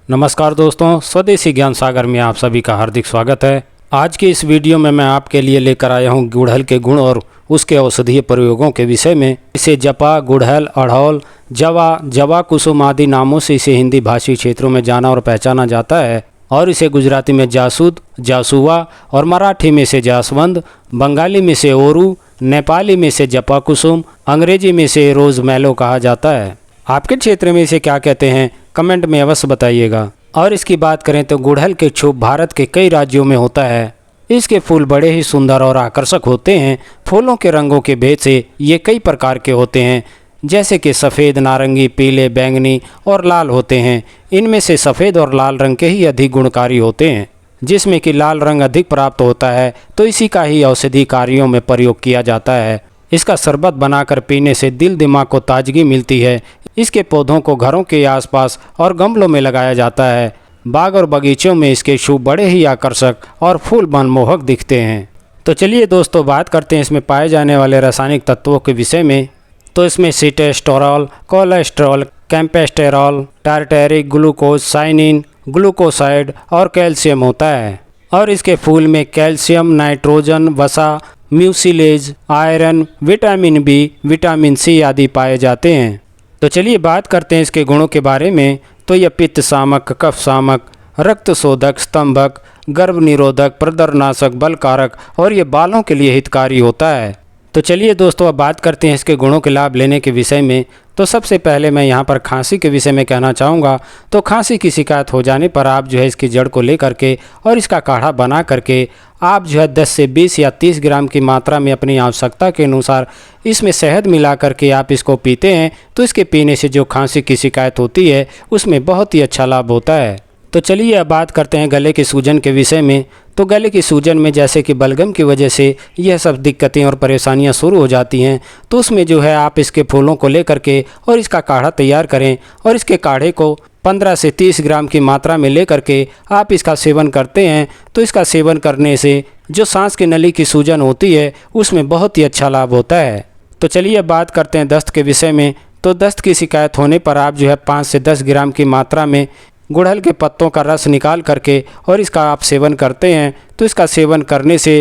नमस्कार दोस्तों, स्वदेशी ज्ञान सागर में आप सभी का हार्दिक स्वागत है। आज की इस वीडियो में मैं आपके लिए लेकर आया हूं गुड़हल के गुण और उसके औषधीय प्रयोगों के विषय में। इसे जपा, गुड़हल, अड़हौल, जवा, जवा कुसुम आदि नामों से इसे हिंदी भाषी क्षेत्रों में जाना और पहचाना जाता है और इसे गुजराती में जासूद, जासुआ और मराठी में से जासवंद, बंगाली में से ओरू, नेपाली में से जपा कुसुम, अंग्रेजी में से रोज मैलो कहा जाता है। आपके क्षेत्र में इसे क्या कहते हैं कमेंट में अवश्य बताइएगा। और इसकी बात करें तो गुड़हल के छुप भारत के कई राज्यों में होता है। इसके फूल बड़े ही सुंदर और आकर्षक होते हैं। फूलों के रंगों के भेद से ये कई प्रकार के होते हैं, जैसे कि सफ़ेद, नारंगी, पीले, बैंगनी और लाल होते हैं। इनमें से सफ़ेद और लाल रंग के ही अधिक गुणकारी होते हैं, जिसमें कि लाल रंग अधिक प्राप्त होता है तो इसी का ही औषधि कार्यों में प्रयोग किया जाता है। इसका शरबत बनाकर पीने से दिल दिमाग को ताजगी मिलती है। इसके पौधों को घरों के आसपास और गमलों में लगाया जाता है। बाग और बगीचों में इसके शुभ बड़े ही आकर्षक और फूल मनमोहक दिखते हैं। तो चलिए दोस्तों, बात करते हैं इसमें पाए जाने वाले रासायनिक तत्वों के विषय में। तो इसमें sitosterol, cholesterol, campesterol, tartaric, glucose, cyanin, glucoside और कैल्शियम होता है। और इसके फूल में कैल्शियम, नाइट्रोजन, वसा, mucilage, iron, vitamin B, vitamin C आदि पाए जाते हैं। तो चलिए बात करते हैं इसके गुणों के बारे में। तो यह पित्त शामक, कफ शामक, रक्त शोधक, स्तंभक, गर्भ निरोधक, प्रदरनाशक, बलकारक और ये बालों के लिए हितकारी होता है। तो चलिए दोस्तों, अब बात करते हैं इसके गुणों के लाभ लेने के विषय में। तो सबसे पहले मैं यहाँ पर खांसी के विषय में कहना चाहूँगा। तो खांसी की शिकायत हो जाने पर आप जो है इसकी जड़ को ले करके और इसका काढ़ा बना करके आप जो है 10 से 20 या 30 ग्राम की मात्रा में अपनी आवश्यकता के अनुसार इसमें शहद मिला करके आप इसको पीते हैं तो इसके पीने से जो खांसी की शिकायत होती है उसमें बहुत ही अच्छा लाभ होता है। तो चलिए अब बात करते हैं गले की सूजन के विषय में। तो गले की सूजन में जैसे कि बलगम की वजह से यह सब दिक्कतें और परेशानियां शुरू हो जाती हैं, तो उसमें जो है आप इसके फूलों को लेकर के और इसका काढ़ा तैयार करें और इसके काढ़े को 15 से 30 ग्राम की मात्रा में ले करके आप इसका सेवन करते हैं तो इसका सेवन करने से जो सांस की नली की सूजन होती है उसमें बहुत ही अच्छा लाभ होता है। तो चलिए अब बात करते हैं दस्त के विषय में। तो दस्त की शिकायत होने पर आप जो है 5 से 10 ग्राम की मात्रा में गुड़हल के पत्तों का रस निकाल करके और इसका आप सेवन करते हैं तो इसका सेवन करने से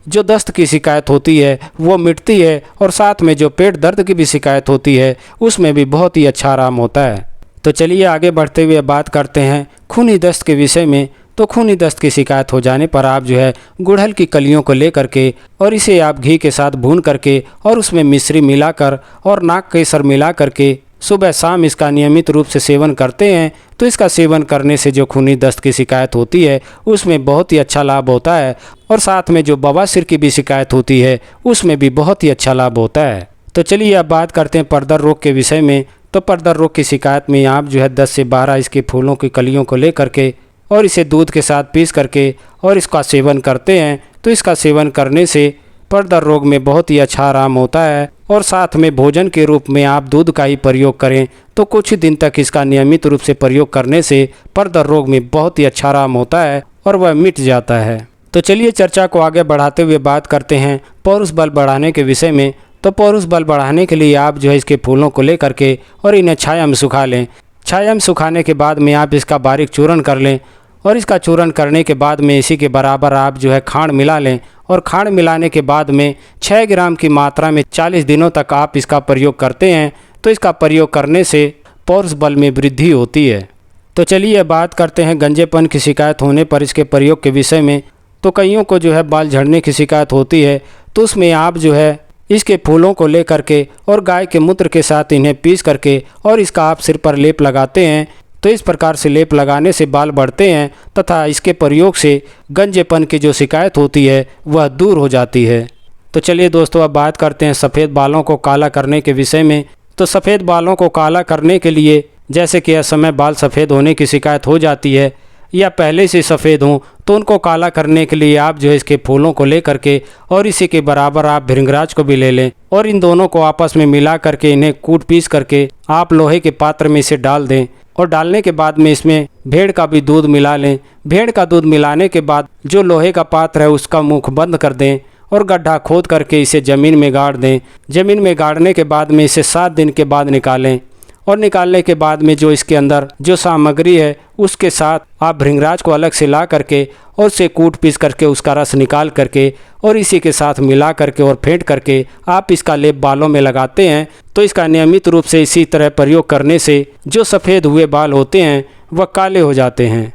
जो दस्त की शिकायत होती है वो मिटती है और साथ में जो पेट दर्द की भी शिकायत होती है उसमें भी बहुत ही अच्छा आराम होता है। तो चलिए आगे बढ़ते हुए बात करते हैं खूनी दस्त के विषय में। तो खूनी दस्त की शिकायत हो जाने पर आप जो है गुड़हल की कलियों को ले करके और इसे आप घी के साथ भून करके और उसमें मिश्री मिलाकर और नाक केसर मिला करके सुबह शाम इसका नियमित रूप से सेवन करते हैं तो इसका सेवन करने से जो खूनी दस्त की शिकायत होती है उसमें बहुत ही अच्छा लाभ होता है और साथ में जो बवासीर की भी शिकायत होती है उसमें भी बहुत ही अच्छा लाभ होता है। तो चलिए अब बात करते हैं परदर रोग के विषय में। तो परदर रोग की शिकायत में आप जो है 10 से 12 इसके फूलों की कलियों को ले करके और इसे दूध के साथ पीस करके और इसका सेवन करते हैं तो इसका सेवन करने से परदर रोग में बहुत ही अच्छा आराम होता है। और साथ में भोजन के रूप में आप दूध का ही प्रयोग करें तो कुछ दिन तक इसका नियमित रूप से प्रयोग करने से परदर रोग में बहुत ही अच्छा आराम होता है और वह मिट जाता है। तो चलिए चर्चा को आगे बढ़ाते हुए बात करते हैं पौरुष बल बढ़ाने के विषय में। तो पौरुष बल बढ़ाने के लिए आप जो है इसके फूलों को ले करके और इन्हें छाया में सुखा लें। छाया में सुखाने के बाद में आप इसका बारीक चूर्ण कर लें और इसका चूर्ण करने के बाद में इसी के बराबर आप जो है खांड मिला लें और खांड मिलाने के बाद में 6 ग्राम की मात्रा में 40 दिनों तक आप इसका प्रयोग करते हैं तो इसका प्रयोग करने से पौरुष बल में वृद्धि होती है। तो चलिए बात करते हैं गंजेपन की शिकायत होने पर इसके प्रयोग के विषय में। तो कईयों को जो है बाल झड़ने की शिकायत होती है तो उसमें आप जो है इसके फूलों को ले करके और गाय के मूत्र के साथ इन्हें पीस करके और इसका आप सिर पर लेप लगाते हैं तो इस प्रकार से लेप लगाने से बाल बढ़ते हैं तथा इसके प्रयोग से गंजेपन की जो शिकायत होती है वह दूर हो जाती है। तो चलिए दोस्तों, अब बात करते हैं सफ़ेद बालों को काला करने के विषय में। तो सफ़ेद बालों को काला करने के लिए जैसे कि इस समय बाल सफ़ेद होने की शिकायत हो जाती है या पहले से सफ़ेद हों तो उनको काला करने के लिए आप जो है इसके फूलों को ले करके और इसी के बराबर आप भृंगराज को भी ले लें और इन दोनों को आपस में मिला करके इन्हें कूट पीस करके आप लोहे के पात्र में इसे डाल दें और डालने के बाद में इसमें भेड़ का भी दूध मिला लें। भेड़ का दूध मिलाने के बाद जो लोहे का पात्र है उसका मुख बंद कर दें और गड्ढा खोद करके इसे ज़मीन में गाड़ दें। ज़मीन में गाड़ने के बाद में इसे 7 दिन के बाद निकालें और निकालने के बाद में जो इसके अंदर जो सामग्री है उसके साथ आप भृंगराज को अलग से ला करके और उसे कूट पीस करके उसका रस निकाल करके और इसी के साथ मिला करके और फेंट करके आप इसका लेप बालों में लगाते हैं तो इसका नियमित रूप से इसी तरह प्रयोग करने से जो सफ़ेद हुए बाल होते हैं वह काले हो जाते हैं।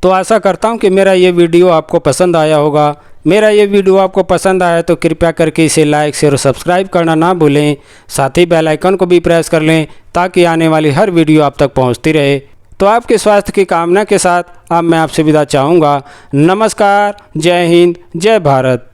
तो आशा करता हूँ कि मेरा ये वीडियो आपको पसंद आया होगा। मेरा ये वीडियो आपको पसंद आया तो कृपया करके इसे लाइक शेयर और सब्सक्राइब करना ना भूलें। साथ ही बेल आइकन को भी प्रेस कर लें ताकि आने वाली हर वीडियो आप तक पहुंचती रहे। तो आपके स्वास्थ्य की कामना के साथ अब मैं आपसे विदा चाहूँगा। नमस्कार, जय हिंद, जय भारत।